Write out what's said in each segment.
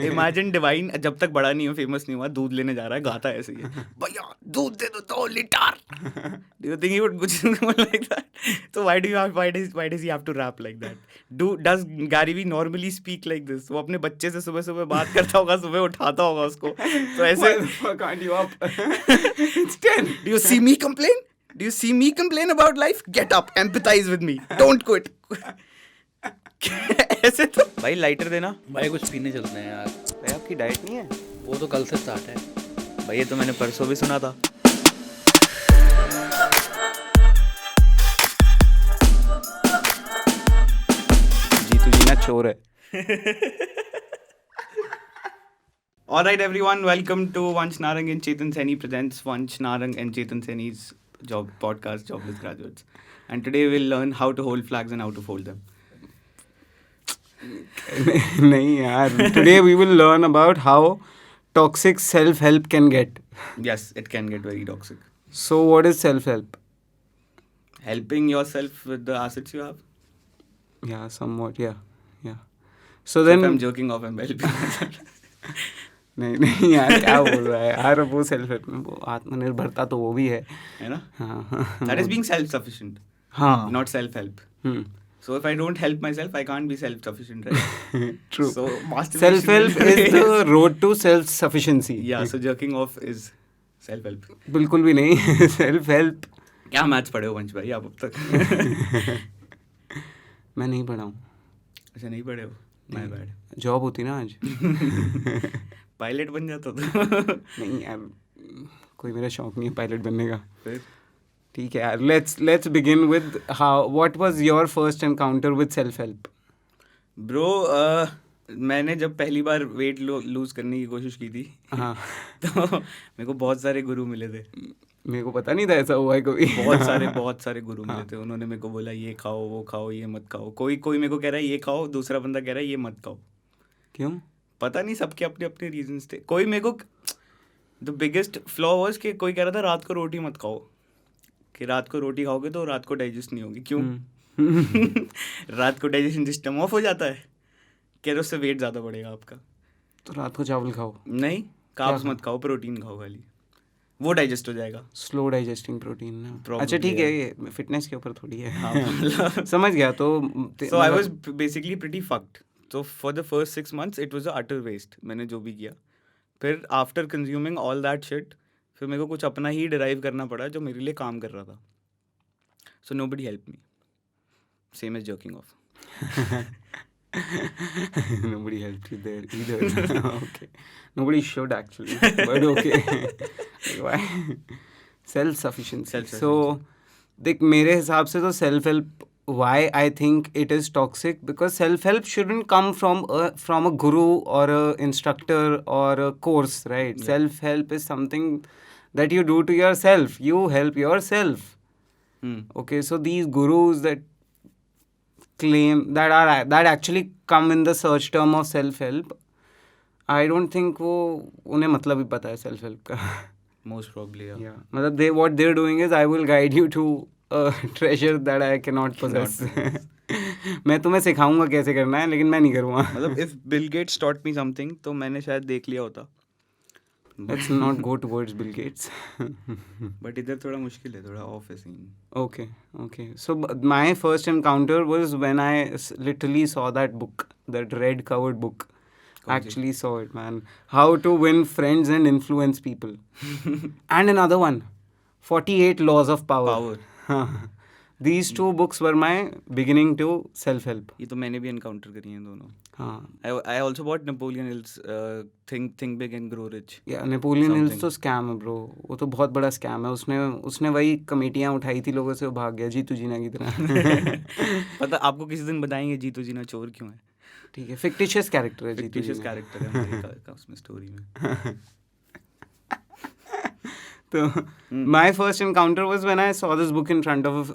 Imagine divine जब तक बड़ा नहीं हो, फेमस नहीं हुआ, दूध लेने जा रहा है, गाता है ऐसे ही, भैया दूध दे दो 2 litre. Do you think he would go like that? So why does he have to rap like that? Does Gary Vee normally speak like this? वो अपने बच्चे से सुबह सुबह बात करता होगा, सुबह उठाता होगा उसको, तो ऐसे. Why the fuck aren't you up? It's 10. Do you see me complain? Do you see me complain about life? Get up, empathize with me, don't quit. ऐसे तो भाई लाइटर देना. भाई कुछ पीने चलते हैं यार. भाई आपकी डाइट नहीं है? वो तो कल से स्टार्ट है. भाई ये तो मैंने परसों भी सुना था. जीतू जी ना चोर है. Alright everyone, welcome to Vansh Narang and Chetan Saini presents Vansh Narang and Chetan Saini's podcast, Jobless Graduates. And today we'll learn how to hold flags and how to fold them. नहीं यार. Today we will learn about how toxic self-help can get. Yes, it can get very toxic. So what is self-help? Helping yourself with the assets you have. Yeah, somewhat. Yeah. So If then I'm joking off, I'm helping myself. नहीं यार, क्या बोल रहा है यार. वो self help में वो आत्मनिर्भरता तो वो भी है ना? हाँ. That is being self-sufficient, हाँ. not self-help. So if I don't help myself, I can't be self-sufficient, right? True. So masturbation Self-help is the road to self-sufficiency. Yeah, so jerking off is self-help. बिल्कुल भी नहीं. Self-help. क्या maths पढ़े हो वंश भाई आप अब तक? मैं नहीं पढ़ा हूँ. अच्छा नहीं पढ़े हो? My bad. जॉब होती ना आज. पायलट बन जाता तो. नहीं यार, कोई मेरा शौक नहीं है पायलट बनने का. फिर ठीक है यार. let's begin with what was your first encounter with self help? Bro मैंने जब पहली बार वेट लूज करने की कोशिश की थी, हाँ. तो मेरे को बहुत सारे गुरु मिले थे. मेरे को पता नहीं था ऐसा हुआ है कभी. बहुत सारे गुरु मिले थे. उन्होंने मेरे को बोला ये खाओ, वो खाओ, ये मत खाओ. कोई मेरे को कह रहा है ये खाओ, दूसरा बंदा कह रहा है ये मत खाओ. क्यों? पता नहीं, सबके अपने अपने रीजंस थे. कोई मेरे को द बिगेस्ट फ्लॉ वाज कि कोई कह रहा था रात को रोटी मत खाओ, कि रात को रोटी खाओगे तो रात को डाइजेस्ट नहीं होगी. क्यों? रात को डाइजेशन सिस्टम ऑफ हो जाता है. कह रहे उससे वेट ज़्यादा बढ़ेगा आपका. तो रात को चावल खाओ. नहीं, कार्ब्स मत खाओ, प्रोटीन खाओ खाली, वो डाइजेस्ट हो जाएगा. स्लो डाइजेस्टिंग प्रोटीन ना. Probably अच्छा ठीक है, है. ये फिटनेस के ऊपर थोड़ी है. हाँ. समझ गया. तो So I was basically pretty fucked. So for the first 6 months it was a utter waste. मैंने जो भी किया, फिर after consuming all that shit, फिर मेरे को कुछ अपना ही derive करना पड़ा जो मेरे लिए काम कर रहा था. So nobody helped me. Same as jerking off. Nobody helped you there either. Okay. Nobody should actually, but okay. Why? Self-sufficiency. So, देख मेरे हिसाब से तो self-help, why I think it is toxic, because self-help shouldn't come from a guru or a instructor or a course, right? Yeah. Self-help is something that you do to yourself. You help yourself. Okay, so these gurus that claim that actually come in the search term of self-help, I don't think वो उन्हें मतलब ही पता है self-help का. Most probably, yeah. मतलब what they're doing is I will guide you to a treasure that I cannot possess. मैं तुम्हें सिखाऊंगा कैसे करना है, लेकिन मैं नहीं करूँगा. मतलब if Bill Gates taught me something तो मैंने शायद देख लिया होता. Let's not go towards Bill Gates. But इधर थोड़ा मुश्किल है, थोड़ा off है scene. Okay. So my first encounter was when I literally saw that book, that red covered book. Actually saw it, man. How to Win Friends and Influence People. And another one, 48 Laws of Power. These two books were my beginning to self-help. ये तो मैंने भी encounter करी हैं दोनों. हाँ. I also bought Napoleon Hill's Think Big and Grow Rich. Yeah, Napoleon Hill's तो scam है bro. वो तो बहुत बड़ा scam है. उसने वही कमेटियाँ उठाई थी लोगों से, वो भाग गया जीतू जीना की तरह. पता आपको किसी दिन बताएंगे जीतू जीना चोर क्यों है. ठीक है, fictitious character है जीतू Fictitious जीना. character है हमारे उसमें स्टोरी में. तो my first encounter was when I saw this book in front of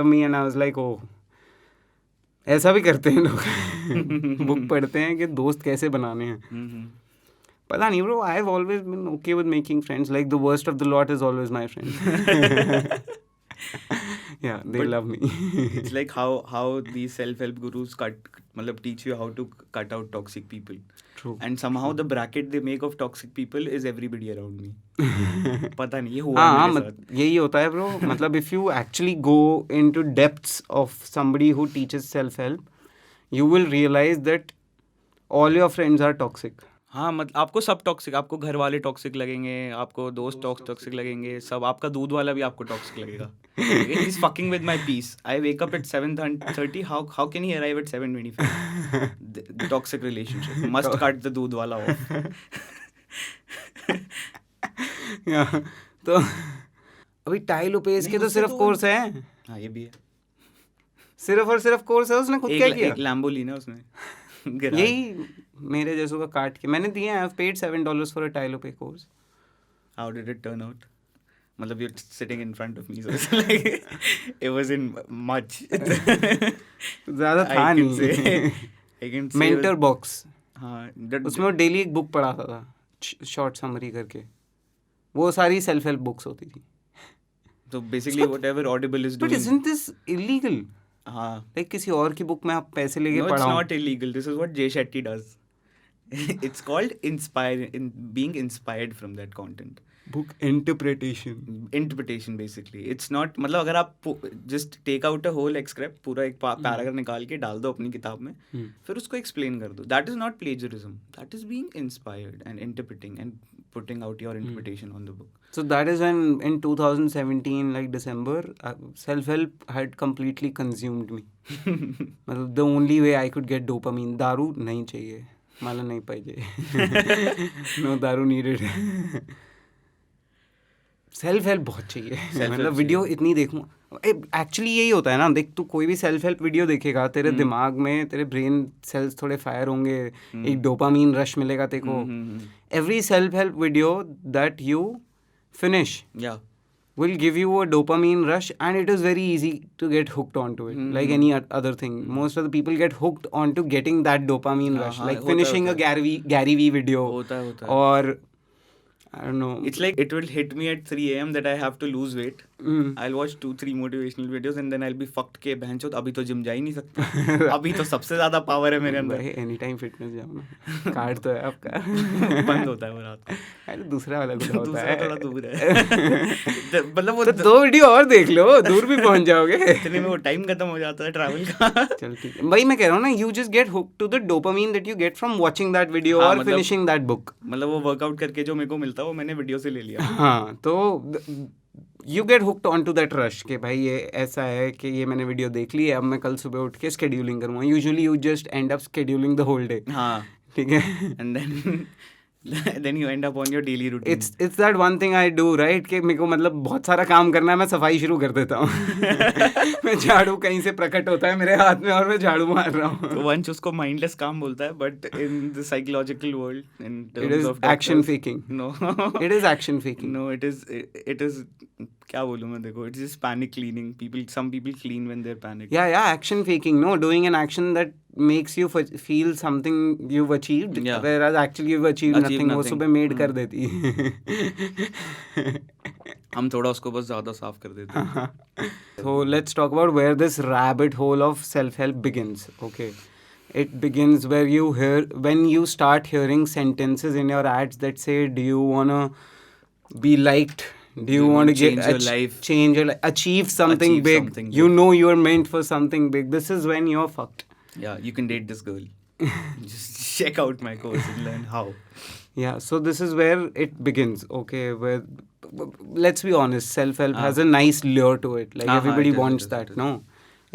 me and I was like, oh, ऐसा भी करते हैं लोग. बुक पढ़ते हैं कि दोस्त कैसे बनाने हैं. पता नहीं bro, I have always been okay with making friends. Like the worst of the lot is always my friend. Yeah, they But love me. it's like how these self-help gurus teach you how to cut out toxic people. True. And somehow the bracket they make of toxic people is everybody around me. पता नहीं ये हुआ हाँ मेरे साथ. यही होता है ब्रो. मतलब if you actually go into depths of somebody who teaches self-help, you will realize that all your friends are toxic. हाँ मतलब आपको सब टॉक्सिक, आपको घर वाले टॉक्सिक लगेंगे, आपको दोस्त टॉक्सिक लगेंगे, सब. आपका दूध वाला भी आपको टॉक्सिक लगेगा. He's fucking with my peace. I wake up at 7:30. How can he arrive at 7:25? The toxic relationship. Must cut the दूध वाला off. Yeah. तो अभी टाई लोपेज के तो सिर्फ कोर्स है. हाँ ये भी है. सिर्फ और सिर्फ कोर्स है. उसने खुद क्या किया? एक लैम्बो ली ना उसने. यही मेरे जैसों का काट के मैंने दिया. I've paid $7 for a tie lope course. How did it turn out? मतलब you're sitting in front of me, so it's like it wasn't much. ज़्यादा था नहीं. I can say mentor box. हाँ उसमें वो डेली एक बुक पढ़ाता था, शॉर्ट समरी करके. वो सारी सेल्फ हेल्प बुक्स होती थी. So basically whatever Audible is But doing. isn't this illegal? हाँ. Like किसी और की बुक में आप पैसे लेके No, it's पढ़ाओ. not illegal. This is what Jay Shetty does. It's called being inspired from that content. Book interpretation. Interpretation basically. It's not मतलब अगर आप just take out a whole excerpt, पूरा एक पैराग्राफ निकाल के डाल दो अपनी किताब में, फिर उसको explain कर दो. That is not plagiarism. That is being inspired and interpreting and putting out your interpretation on the book. So that is when in 2017 like December self-help had completely consumed me. मतलब the only way I could get dopamine, दारू नहीं चाहिए, माला नहीं पाइए. No दारू needed. Self help बहुत चाहिए. मतलब वीडियो इतनी देखूँ. एक्चुअली यही होता है ना. देख तू कोई भी सेल्फ हेल्प वीडियो देखेगा, तेरे दिमाग में तेरे ब्रेन सेल्स थोड़े फायर होंगे, एक डोपामीन रश मिलेगा तेरे को. Every self help video that you finish will give you a dopamine rush, and it is very easy to get hooked onto it. Like any other thing, most of the people get hooked onto getting that dopamine rush, like finishing a Gary Vee video. होता है. Or I don't know. It's like it will hit me at 3 a.m. that I have to lose weight. I'll watch 2-3 motivational videos and then I'll be fucked के बहनचोद अभी तो gym जा ही नहीं सकता. अभी तो सबसे ज्यादा पावर है मेरे अंदर. भाई एनी टाइम फिटनेस जाओ ना. कार्ड तो है आपका. बंद होता है वो रात को. अरे दूसरा वाला गुड़ा होता है. थोड़ा दूर है. मतलब वो तो 2 वीडियो और देख लो, दूर भी पहुंच जाओगे. इतने में वो टाइम खत्म हो जाता है ट्रैवल का. चल ठीक है भाई. मैं कह रहा हूँ ना, you just get hooked to the dopamine that you get from watching that video और फिनिशिंग दैट बुक. मतलब वो वर्कआउट करके जो मेरे को मिलता है वो मैंने वीडियो से ले लिया. हाँ तो you get hooked on to that rush कि भाई ये ऐसा है कि ये मैंने वीडियो देख ली है, अब मैं कल सुबह उठ के स्केड्यूलिंग करूँगा. Usually you just end up scheduling the whole day. हाँ ठीक है. And then you end up on your daily routine. It's that one thing I do, right? कि मेरे को मतलब बहुत सारा काम करना है, मैं सफाई शुरू कर देता हूँ. मैं झाड़ू कहीं से प्रकट होता है मेरे हाथ में और मैं झाड़ू मार रहा हूँ. तो वंश उसको mindless काम बोलता है, but in the psychological world, in terms it is of doctors, action faking. No, it is action faking. No, it is क्या बोलूँ मैं, देखो, it's just panic cleaning. Some people clean when they're panicked. Yeah, action faking. No, doing an action that makes you feel something you've achieved, whereas actually you've achieved nothing. वो सुबह made कर देती है. हम थोड़ा उसको बस ज़्यादा साफ कर देते हैं. So let's talk about where this rabbit hole of self-help begins. Okay. It begins when you start hearing sentences in your ads that say, do you want to be liked? Do you want to change your life? Change your life, achieve something big. You know you are meant for something big. This is when you're fucked. Yeah, you can date this girl. Just check out my course and learn how. Yeah, so this is where it begins. Okay, where let's be honest, self-help has a nice lure to it. Like everybody wants that, no?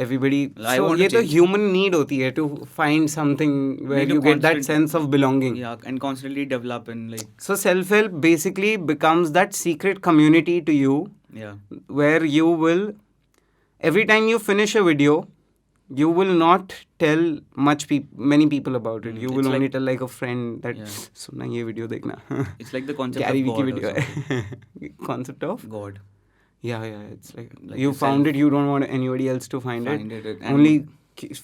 Everybody. So ये तो human need होती है to find something where you get that sense of belonging. Yeah, and constantly develop and like. So self-help basically becomes that secret community to you. Yeah. Where you will, every time you finish a video, you will not tell many people about it. You will only tell like a friend that सुनना ये video देखना. It's like the concept of God. Video है. Concept of God. Yeah, it's like you found it, you don't want anybody else to find it. Only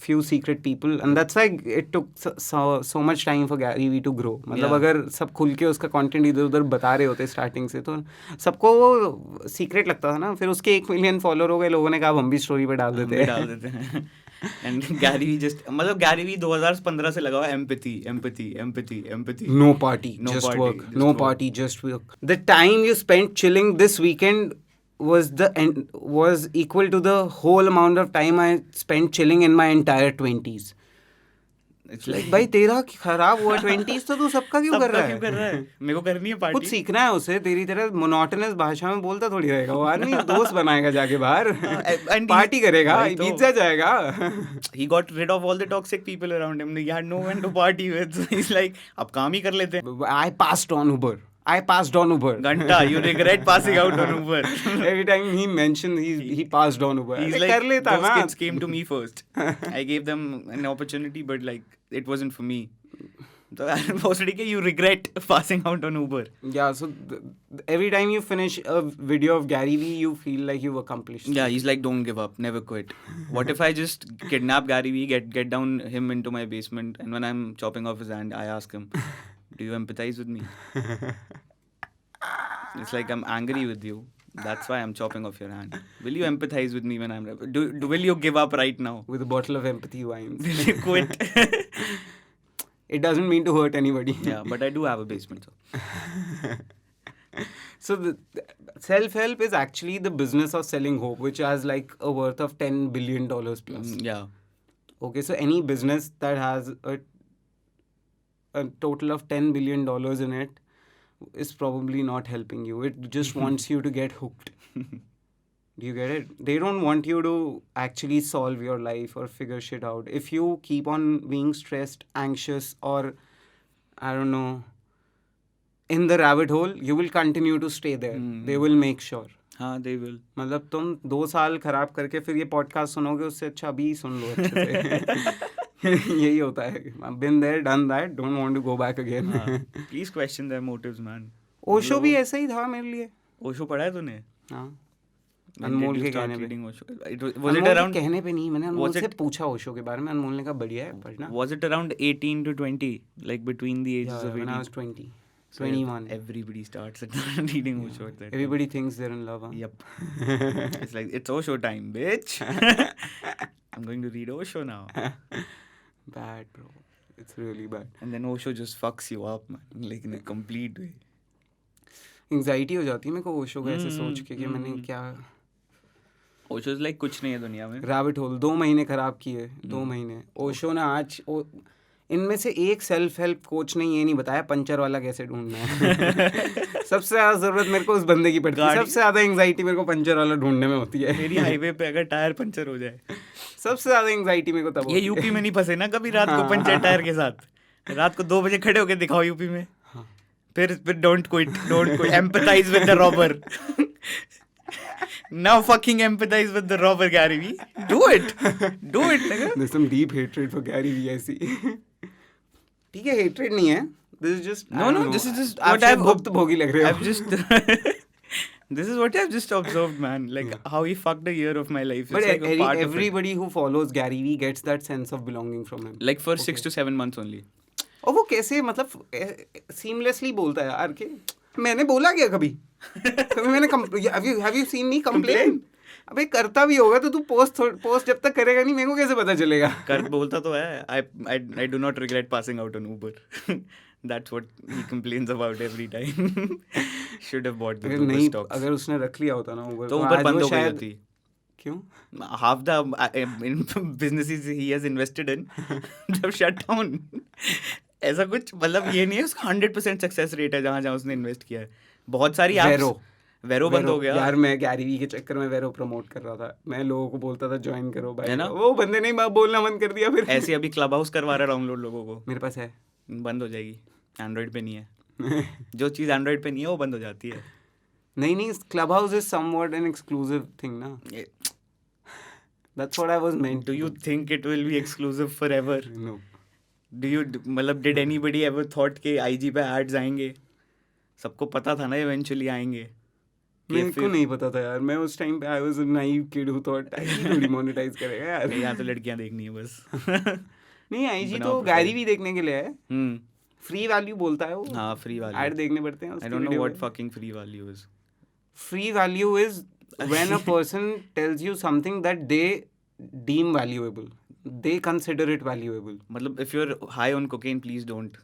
few secret people, and that's why it took so much time for Gary Vee to grow. मतलब Yeah. अगर सब खुल के उसका content इधर उधर बता रहे होते स्टार्टिंग से तो सबको वो सीक्रेट लगता था ना. फिर उसके 1 मिलियन फॉलोअर हो गए, लोगों ने कहा अब हम भी स्टोरी पे डाल देते भी हैं. डाल देते हैं. एंड गैरी वी जस्ट मतलब गैरी वी 2015 से लगा हुआ empathy empathy empathy empathy. No party, No just party, work. just No work. party, just work. The time you spent chilling this weekend was equal to the whole amount of time I spent chilling in my entire 20s. It's Like भाई तेरा खराब हुआ 20s तो तू सबका क्यों कर रहा क्यों कर रहा है? है? मेरे को करनी है कुछ पार्टी. सीखना है उसे. तेरी तरह मोनोटोनस भाषा में बोलता थोड़ी रहेगा वो आदमी. दोस्त बनाएगा जाके बाहर, and पार्टी करेगा, वही तो. पिज्जा जाएगा. He got rid of all the toxic people around him. He had no one to party with. So he's like, अब काम ही कर लेते हैं. I passed on Uber. घंटा, you regret passing out on Uber. Every time he mentioned he passed on Uber. He's अरे like, कर लेता those ना. kids came to me first. I gave them an opportunity, but like it wasn't for me. So possibly you regret passing out on Uber. Yeah, so every time you finish a video of Gary Vee, you feel like you've accomplished. Yeah, he's like, don't give up, never quit. What if I just kidnap Gary Vee, get down him into my basement, and when I'm chopping off his hand, I ask him, do you empathize with me? It's like I'm angry with you. That's why I'm chopping off your hand. Will you empathize with me when I'm... will you give up right now? With a bottle of empathy wines. Will you quit? It doesn't mean to hurt anybody. Yeah, but I do have a basement. So the self-help is actually the business of selling hope, which has like a worth of $10 billion plus. Yeah. Okay, so any business that has a total of $10 billion in it is probably not helping you. It just wants you to get hooked. Do you get it? They don't want you to actually solve your life or figure shit out. If you keep on being stressed, anxious, or I don't know, in the rabbit hole, you will continue to stay there. They will make sure. हाँ, they will. मतलब तुम 2 साल खराब करके फिर ये podcast सुनोगे, उससे अच्छा अभी सुन लो अच्छे से. यही होता है. I've been there, done that, don't want to go back again. Please question their motives, man. Osho भी ऐसा ही था मेरे लिए. ओशो पढ़ा है तूने? हाँ. When अनमोल did you के start कहने पे. reading Osho? Was it अनमोल के around... कहने पे नहीं, मैंने अनमोल was से it- पूछा ओशो के बारे में. अनमोल ने कहा बढ़िया है पढ़ना. Was it around 18 to 20? Like between the ages Yeah, of 18? when I was 20, So 21. Everybody starts reading Osho at that time. Everybody thinks they're in love. Huh? Yep. It's like, it's Osho time, bitch. I'm going to read Osho now. Bad, bro. It's really bad. And then Osho just fucks you up, man. Like in a complete way. Anxiety हो जाती है मेरे को ओशो को ऐसे सोच के कि मैंने क्या Osho is like कुछ नहीं है दुनिया में. रैबिट होल 2 महीने खराब किए. 2 महीने ओशो ने आज इनमें से एक सेल्फ हेल्प कोच ने ये नहीं बताया पंचर वाला कैसे ढूंढना है. सबसे ज्यादा जरूरत मेरे को उस बंदे की पड़ती है. सबसे ज्यादा एंग्जाइटी मेरे को पंचर वाला ढूंढने में होती है. मेरी हाईवे पे अगर टायर पंचर हो जाए, सबसे ज्यादा एंग्जाइटी मेरे को तब ये यूपी में नहीं फंसे ना कभी रात को पंचर टायर के साथ. रात को 2 बजे खड़े होके दिखाओ यूपी में. फिर don't quit empathise with the robber. Now fucking empathize with the robber, Gary Vee. Do it. Nigga. There's some deep hatred for Gary Vee, I see. ठीक है, hatred नहीं है. This is just No, this is just आप what I've भुक्त भोगी लग रहे हो. I've just this is what I've just observed, man. Like how he fucked a year of my life. It's But like a part of it. everybody who follows Gary Vee gets that sense of belonging from him. Like for 6 to 7 months only. और वो कैसे मतलब seamlessly बोलता है यार कि मैंने बोला क्या कभी मैंने have you seen me complain? अबे करता भी होगा तो तू पोस्ट जब तक करेगा नहीं मेरे को कैसे पता चलेगा. कर बोलता तो है. I do not regret passing out on Uber. That's what he complains about every time. Should have bought the अगर Uber नहीं stocks. अगर उसने रख लिया होता ना Uber तो आज ऊपर वो बंद हो गई शायद होती. क्यों Half the businesses he has invested in have shut down. ऐसा कुछ मतलब ये नहीं है उसका 100% सक्सेस रेट है जहाँ उसने इन्वेस्ट किया है. बहुत सारी एप्स वेरो बंद हो गया यार. मैं गैरी वी के चक्कर में वेरो प्रमोट कर रहा था. मैं लोगों को बोलता था ज्वाइन करो भाई. है ना? वो बंदे ने बोलना बंद कर दिया फिर. ऐसे अभी क्लब हाउस करवा रहा डाउनलोड लोगों को. मेरे पास है. बंद हो जाएगी. एंड्रॉइड पे नहीं है. जो चीज़ एंड्रॉइड पे नहीं है वो बंद हो जाती है. नहीं club house is somewhat an exclusive thing ना. That's what I was meant. Do you think it will be exclusive forever? No. मतलब did anybody ever thought कि IG पे ads आएंगे? सबको पता था ना eventually आएंगे. मेरे को नहीं पता था यार, मैं उस टाइम पे I was a naive kid who thought IG थोड़ी मोनेटाइज करेगा यार। यहाँ तो लड़कियां देखनी है बस। नहीं आईजी बनाओ तो profile। गैरी भी देखने के लिए है, फ्री वैल्यू बोलता है वो। हाँ फ्री वैल्यू। ऐड देखने पड़ते हैं आई उसके don't know video what fucking free value is. Free value is when a person tells you something that they deem valuable, they consider it valuable. मतलब if you're high on cocaine, please don't.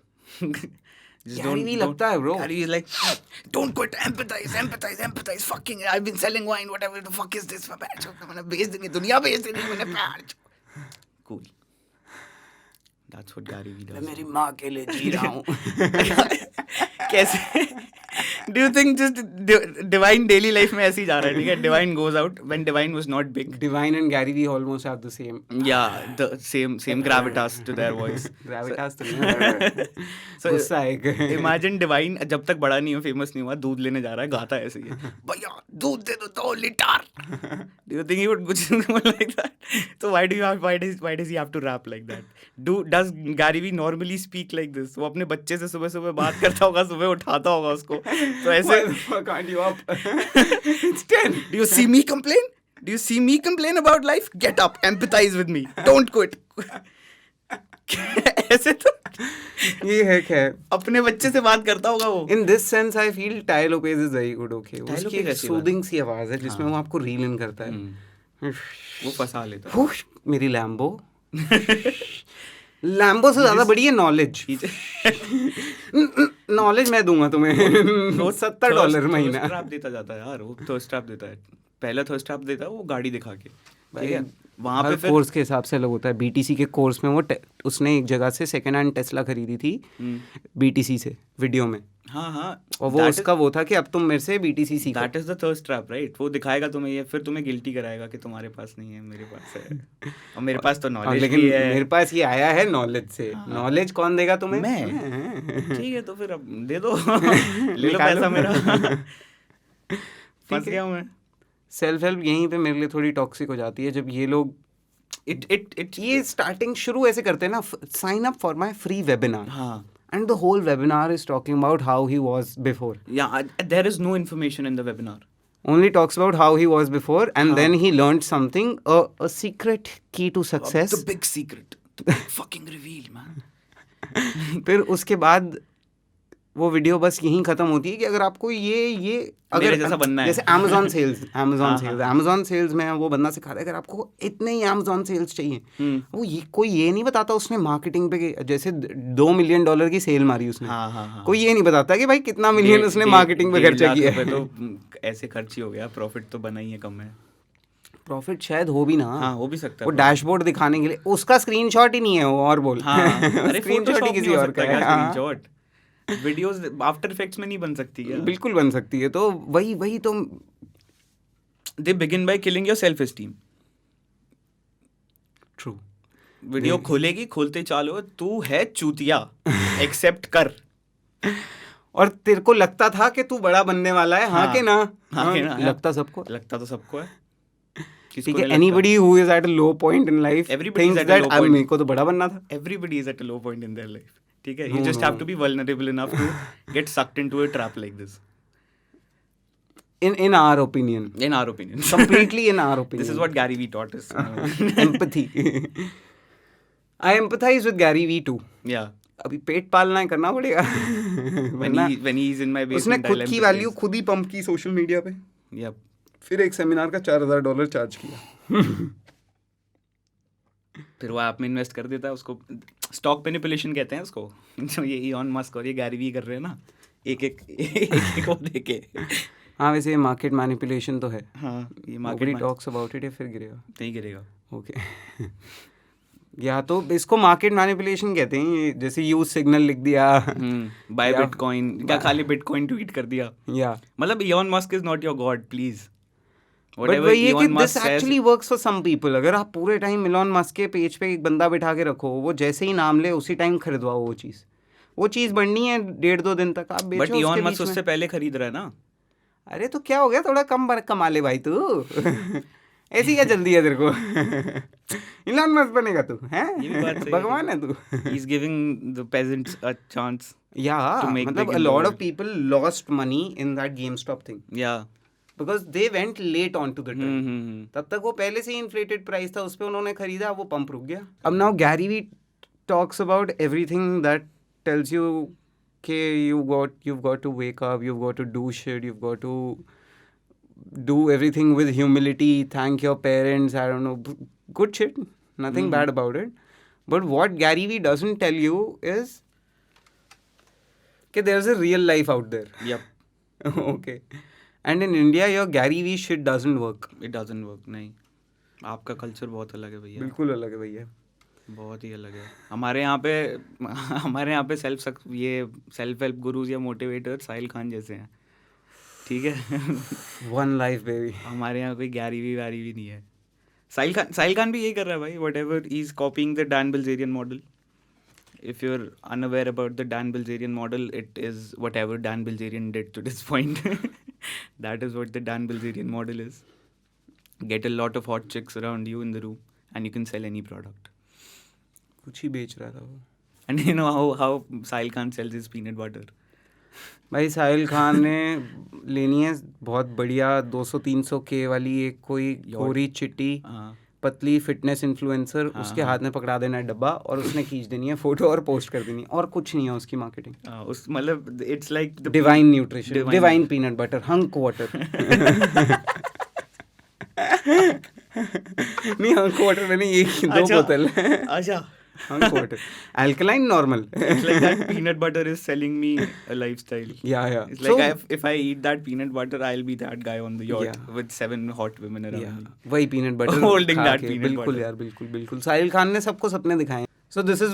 Just Gary Vee लगता है bro। Gary Vee is like, don't quit, empathize, fucking, I've been selling wine, whatever the fuck is this, मैंने बेच देनी, दुनिया बेच देनी मैंने, प्यार। Cool. That's what Gary Vee does. मैं मेरी माँ के लिए जी रहा हूँ। कैसे? Do you think just Divine daily life में ऐसे ही जा रहा है? ठीक है, Divine goes out when Divine was not big. Divine and Gary Vee almost have the same Yeah, the same gravitas to their voice. gravitas तो नहीं, So, गुस्सा एक। Imagine Divine जब तक बड़ा नहीं हुआ, फेमस नहीं हुआ, दूध लेने जा रहा है, गाता है ऐसे ही, भैया दूध दे दो 2 litre. Do you think he would कुछ like that? So why does he have to rap like that? Does Gary Vee normally speak like this? वो अपने बच्चे से सुबह सुबह बात करता होगा, सुबह उठाता होगा उसको, तो ऐसे। Why the fuck aren't you up? It's 10. Do you see me complain? Do you see me complain about life? Get up, empathize with me, don't quit. ऐसे तो ये है क्या? अपने बच्चे से बात करता होगा वो। In this sense, I feel Ty Lopez is very good. Okay, Ty उसकी Lopez एक ऐसी बात soothing सी आवाज है जिसमें वो आपको रील इन करता है। वो फंसा लेता है। हुश, मेरी लैम्बो। लैम्बो से ज्यादा बड़ी है नॉलेज। नॉलेज मैं दूंगा तुम्हें $70 महीना। थर्स्ट ट्रैप देता जाता है यार, वो थर्स्ट ट्रैप देता है, पहला थर्स्ट ट्रैप देता है वो गाड़ी दिखा के, ठीक है, वहाँ पे हर फिर कोर्स के हिसाब से अलग होता है। बीटीसी के कोर्स में वो उसने एक जगह से सेकंड हैंड टेस्ला खरीदी थी बीटीसी से, वीडियो में। हाँ और वो उसका वो था कि अब तुम मेरे से बीटीसी सीखो। That is the thirst trap right. वो दिखाएगा तुम्हें ये, फिर तुम्हें गिल्टी कराएगा कि तुम्हारे पास नहीं है, मेरे पास है, और मेरे पास तो नॉलेज लेकिन भी है। मेरे पास ये आया है नॉलेज से। नॉलेज कौन देगा तुम्हें? मैं। ठीक है, तो फिर अब दे दो, ले लो पैसा मेरा। फंस गया हूँ मैं। सेल्फ हेल्प यहीं पे मेरे लिए थोड़ी टॉक्सिक हो जाती है जब ये लोग ये स्टार्टिंग शुरू ऐसे करते हैं ना, sign up for my free webinar. हाँ, and the whole webinar is talking about how he was before. yeah, there is no information in the webinar. Only talks about how he was before, and then he learned something, a secret key to success. The big secret, the big fucking reveal, man. फिर उसके बाद वो video बस यहीं खत्म होती है कि अगर आपको ये मेरे जैसा बनना है, जैसे Amazon sales में वो बंदा सिखा रहा है, अगर आपको इतने ही Amazon sales चाहिए, वो कोई ये नहीं बताता उसने मार्केटिंग पे, जैसे $2 मिलियन की सेल मारी उसने, कोई ये नहीं बताता कि भाई कितना मिलियन उसने मार्केटिंग पे खर्चा किया है। तो ऐसे खर्च ही हो गया, प्रॉफिट तो बना ही है, कम है। प्रॉफिट शायद हो भी ना। हाँ, हो भी सकता है। वो डैशबोर्ड दिखाने के लिए उसका स्क्रीनशॉट ही नहीं है, वो और बोल। अरे स्क्रीनशॉट ही किसी और का है। स्क्रीनशॉट वीडियोस आफ्टर इफेक्ट्स में नहीं बन सकती है। बिल्कुल बन सकती है। तो वही तो they begin by killing your self esteem. True. Video खोलेगी, खोलते चालो, तू है चूतिया, एक्सेप्ट कर। और तेरे को लगता था कि तू बड़ा बनने वाला है। हाँ के ना? हाँ के ना? लगता सबको, लगता तो सबको है। ठीक है, anybody who is at a low point in life thinks that मेरे को तो बड़ा बनना था। Everybody is at a low point in their life. ठीक है, you just have to be vulnerable enough to get sucked into a trap like this. In our opinion. In our opinion. Completely in our opinion. This is what Gary Vee taught us. Empathy. I empathize with Gary Vee too. Yeah. अभी पेट पालना है, करना पड़ेगा। When he is in my basement, उसने खुद की value खुद ही pump की सोशल मीडिया पे। Yep. फिर एक सेमिनार का $4000 चार्ज किया। फिर वो ऐप में इन्वेस्ट कर देता है, उसको स्टॉक मैनिपुलेशन कहते हैं उसको, जो ये इलॉन मस्क और ये गैरी वी कर रहे हैं ना, एक वो देके। हाँ, वैसे मार्केट मैनिपुलेशन तो है। हाँ, ये मार्केट टॉक्स अबाउट इट, फिर गिरेगा, नहीं गिरेगा। ओके। या तो इसको मार्केट मैनिपुलेशन कहते हैं, जैसे यूज सिग्नल लिख दिया, बाय बिटकॉइन, क्या खाली बिटकॉइन ट्वीट कर दिया, या मतलब Elon Musk is not your god please. But वही है कि this actually works for some people. अगर आप पूरे टाइम इलॉन मस्क के पेज पे एक बंदा बिठा के रखो, वो जैसे ही नाम ले उसी टाइम खरीदवाओ वो चीज़ बढ़नी है 1.5-2 दिन तक, आप बेचो। बट इलॉन मस्क उससे पहले खरीद रहा है ना। अरे तो क्या हो गया, थोड़ा कम कमा ले भाई तू। ऐसी क्या जल्दी है तेरे को? इलॉन मस्क बनेगा तू, हैं? भगवान है तू। He is giving the pageants a chance. या मतलब a lot of people lost money in that GameStop thing. Yeah. Because they went late on to the trend. Hmm. तब तक वो पहले से ही इन्फ्लेटेड प्राइस था, उस पर उन्होंने खरीदा, वो पंप रुक गया. अब now Gary Vee talks about everything that tells you कि you've got to wake up, you've got to do shit, you've got to do everything with humility, thank your parents, I don't know, good shit, nothing bad about it. But what Gary Vee doesn't tell you is that there's a real life out there. Yep. Okay. And in India, your Gary Vee shit doesn't work. It doesn't work. नहीं, आपका culture बहुत अलग है भैया. बिल्कुल अलग है भैया. बहुत ही अलग है. हमारे यहाँ पे सेल्फ हेल्प गुरुज या मोटिवेटर साहिल खान जैसे हैं, ठीक है. One life baby. हमारे यहाँ कोई गैरी वी नहीं है. साहिल खान भी यही कर रहा है भाई. whatever he's copying the Dan Bilzerian model. If you're unaware about the Dan Bilzerian model, it is whatever Dan Bilzerian did to this point. That is what the Dan Bilzerian model is. Get a lot of hot chicks around you in the room and you can sell any product. कुछ ही बेच रहा था वो. And you know how Sahil Khan sells his peanut butter. भाई साहिल खान ने लेनी है बहुत बढ़िया 200-300 के वाली एक कोई गोरी चिट्टी पतली फिटनेस इन्फ्लुएंसर, उसके हाथ में पकड़ा देना है डब्बा और उसने खींच देनी है फोटो और पोस्ट कर देनी है, और कुछ नहीं है उसकी मार्केटिंग. उस मतलब it's like divine nutrition, divine peanut butter, hunk water. नहीं, हंक वाटर मैंने ये 2 बोतल. अच्छा. Hunk water. Alkaline, normal. It's like that peanut butter is selling me a lifestyle. Yeah. It's like if I eat that peanut butter, I'll be that guy on the yacht with 7 hot women around me. वही peanut butter holding that peanut butter. बिल्कुल यार, बिल्कुल. साहिल खान ने सबको सपने दिखाए. So this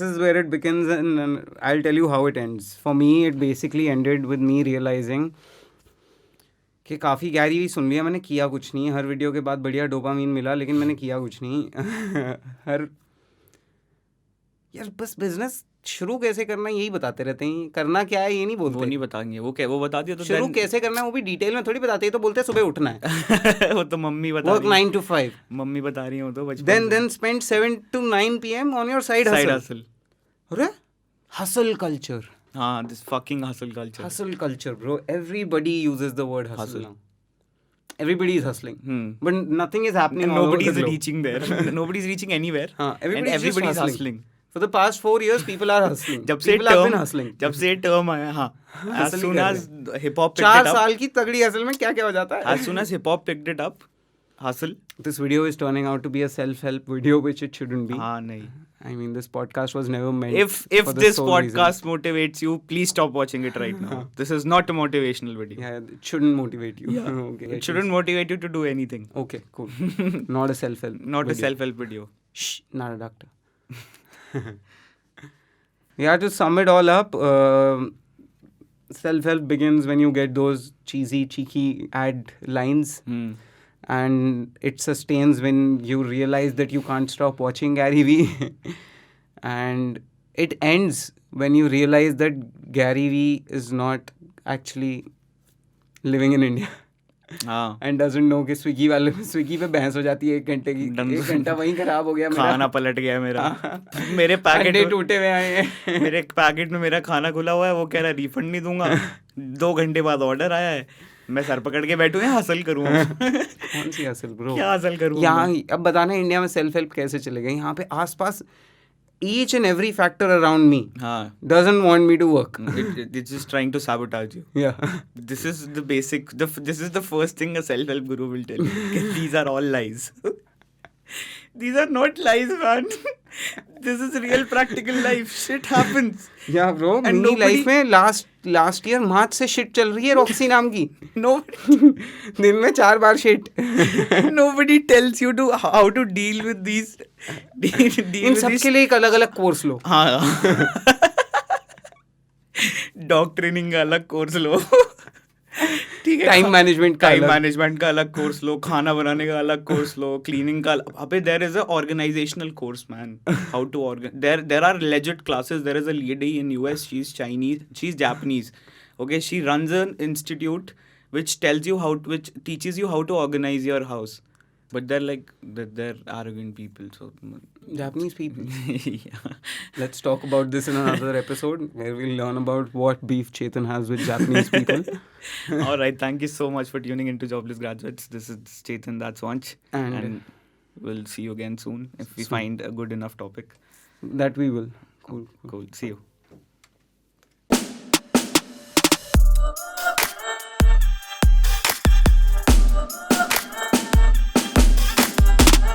is where it begins and I'll tell you how it ends. For me, it basically ended with me realizing कि काफ़ी गैरी वी सुन लिया मैंने, किया कुछ नहीं. हर वीडियो के बाद बढ़िया डोपामीन मिला, लेकिन मैंने किया कुछ नहीं. यार बस बिजनेस शुरू कैसे करना है यही बताते रहते हैं, करना क्या है ये नहीं बोलते. वो नहीं बताएंगे, वो बता दिया तो शुरू कैसे करना है वो भी डिटेल में थोड़ी बताते हैं. तो बोलते हैं सुबह उठना है. वो तो मम्मी बता रही है. 9 to 5 मम्मी बता रही है वो तो बचपन. then spend 7 to 9 PM on your side hustle. अरे hustle culture. हाँ, this fucking hustle culture. Hustle culture, bro. Everybody uses the word hustle now. Everybody is hustling, but nothing is happening. And nobody is reaching there. Nobody is reaching anywhere. Everybody is hustling. For the past 4 years, people are hustling. जब से people have been hustling. जब से term आया, हाँ. As soon as hip hop picked 4 it up. साल की तगड़ी hustle में क्या क्या हो जाता है? As soon as hip hop picked it up, hustle. This video is turning out to be a self-help video, which it shouldn't be. हाँ नहीं. I mean, this podcast was never meant. If this podcast motivates you, please stop watching it right now. This is not a motivational video. Yeah, it shouldn't motivate you. Yeah. Okay, It shouldn't motivate you to do anything. Okay, cool. Not a self-help. Not video. a self-help video. Shh, not a doctor. Yeah, to sum it all up, self-help begins when you get those cheesy, cheeky ad lines. And it sustains when you realize that you can't stop watching Gary Vee. And it ends when you realize that Gary Vee is not actually living in India. And doesn't know कि Swiggy पे बहस हो जाती है 1 घंटे की. 1 घंटा वहीं खराब हो गया मेरा. खाना पलट गया मेरा. मेरे पैकेट टूटे हुए आए हैं. मेरे पैकेट में मेरा खाना खुला हुआ है, वो कह रहा है रिफंड नहीं दूंगा. 2 घंटे बाद ऑर्डर आया है, मैं सर पकड़ के बैठूं या हसल करूं? कौन सी हसल ब्रो? क्या हसल करूं? यहाँ अब बताना इंडिया में सेल्फ हेल्प कैसे चलेगा. यहाँ पे आसपास each and every factor around me doesn't want me to work. It's just trying to sabotage you. Yeah. This is the basic. This is the first thing a self-help guru will tell you. These are all lies. These are not lies, man. This is real practical life. Shit happens. Yeah, bro. And मेरी life में last year मार्च से shit चल रही है Roxy नाम की. दिन में 4 बार shit. Nobody tells you to how to deal with these. इन सब के लिए एक अलग-अलग कोर्स लो. हाँ. डॉग ट्रेनिंग का अलग कोर्स लो. ठीक है. टाइम मैनेजमेंट का अलग कोर्स लो. खाना बनाने का अलग कोर्स लो. क्लीनिंग का. अबे there is a organizational course man. How to there are legit classes. There is a lady in US. She is Chinese. She is Japanese. Okay, she runs an institute which tells you which teaches you how to organize your house. But they're arrogant people, so Japanese people. yeah. Let's talk about this in another episode where we'll learn about what beef Chetan has with Japanese people. All right, thank you so much for tuning into Jobless Graduates. This is Chetan, that's Vanch, And we'll see you again soon if we Soon. find a good enough topic. that we will. Cool. Cool. See you.